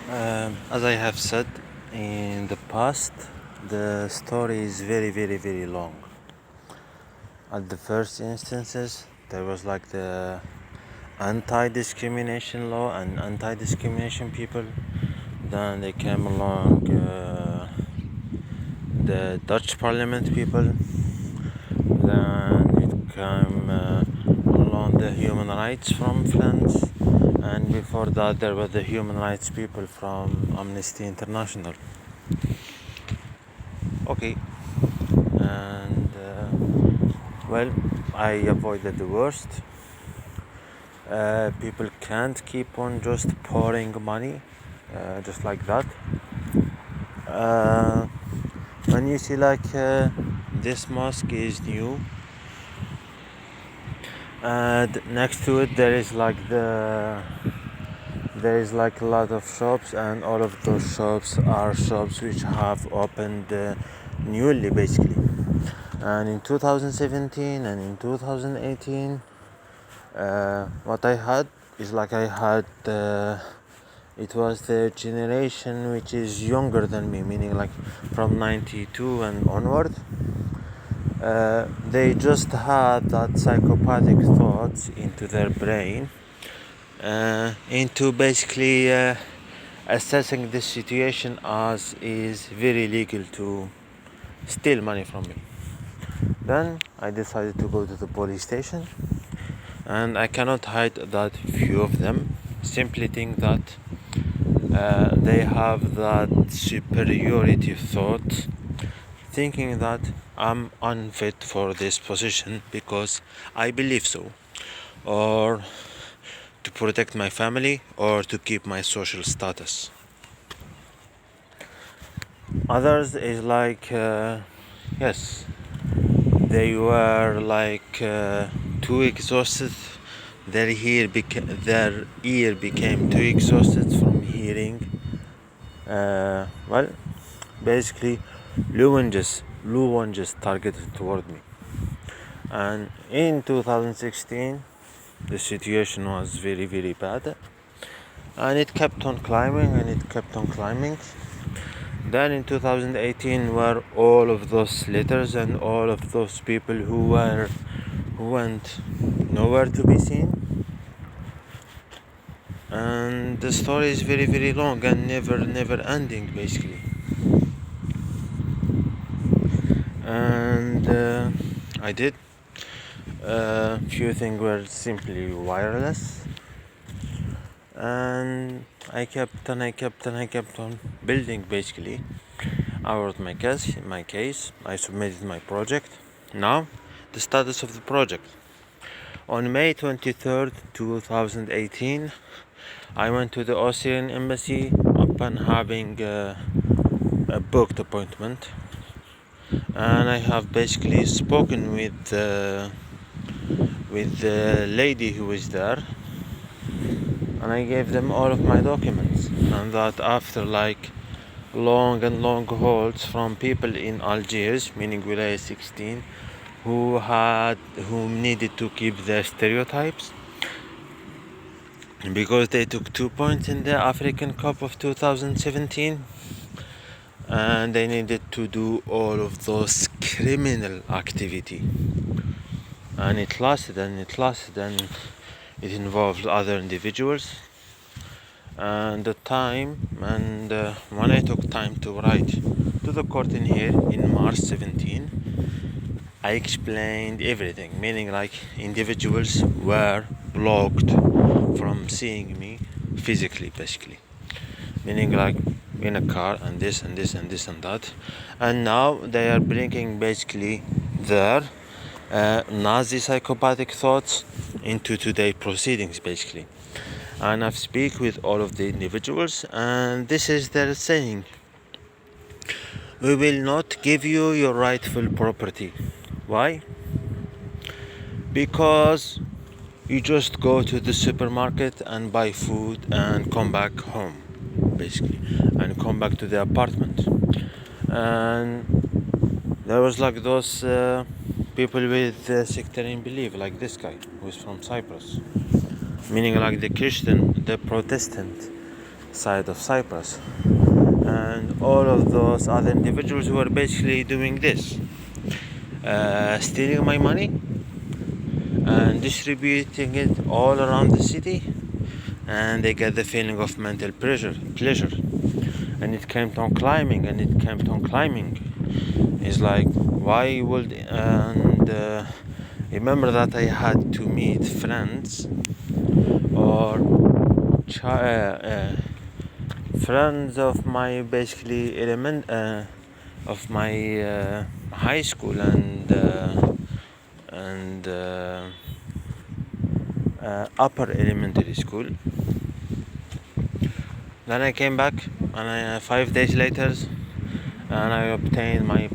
As I have said in the past, the story is very, very, very long. At the first instances, there was like the anti-discrimination law and anti-discrimination people. Then they came along the Dutch Parliament people. Then it came along the human rights from France. And before that, there were the human rights people from Amnesty International. Okay, and well, I avoided the worst. People can't keep on just pouring money just like that. When you see like this mosque is new, and next to it there is like a lot of shops, and all of those shops are shops which have opened newly basically. And in 2017 and in 2018, what I had is like it was the generation which is younger than me, meaning like from 92 and onward. They just had that psychopathic thoughts into their brain, into basically assessing this situation as is very legal to steal money from me. Then I decided to go to the police station, and I cannot hide that few of them simply think that they have that superiority thought, thinking that I'm unfit for this position because I believe so, or to protect my family, or to keep my social status. Others is like yes, they were like too exhausted. Their ear became too exhausted from hearing. Well, basically, Luwanges targeted toward me. And in 2016, the situation was very, very bad, and it kept on climbing and it kept on climbing. Then in 2018 were all of those letters and all of those people who went nowhere to be seen. And the story is very, very long and never ending basically. And I did few things were simply wireless, and I kept on building basically. I wrote my case, I submitted my project. Now, the status of the project. On May 23rd, 2018, I went to the Austrian embassy upon having a booked appointment, and I have basically spoken with the lady who was there, and I gave them all of my documents, and that after like long holds from people in Algiers, meaning Wilaya 16, who needed to keep their stereotypes because they took 2 points in the African Cup of 2017, and they needed to do all of those criminal activity, and it lasted and it involved other individuals. And the time, and when I took time to write to the court in here in March 17, I explained everything, meaning like individuals were blocked from seeing me physically basically, meaning like in a car and this and this and this and that. And now they are bringing basically their Nazi psychopathic thoughts into today's proceedings basically. And I've speak with all of the individuals, and this is their saying: we will not give you your rightful property. Why? Because you just go to the supermarket and buy food and come back home basically, and come back to the apartment. And there was like those people with sectarian belief, like this guy who's from Cyprus, meaning like the Christian, the Protestant side of Cyprus, and all of those other individuals were basically doing this, stealing my money and distributing it all around the city, and they get the feeling of mental pleasure, and it kept on climbing, and it kept on climbing. It's like, why would, and remember that I had to meet friends or friends of my basically of my high school and upper elementary school. Then I came back, and 5 days later, and I obtained my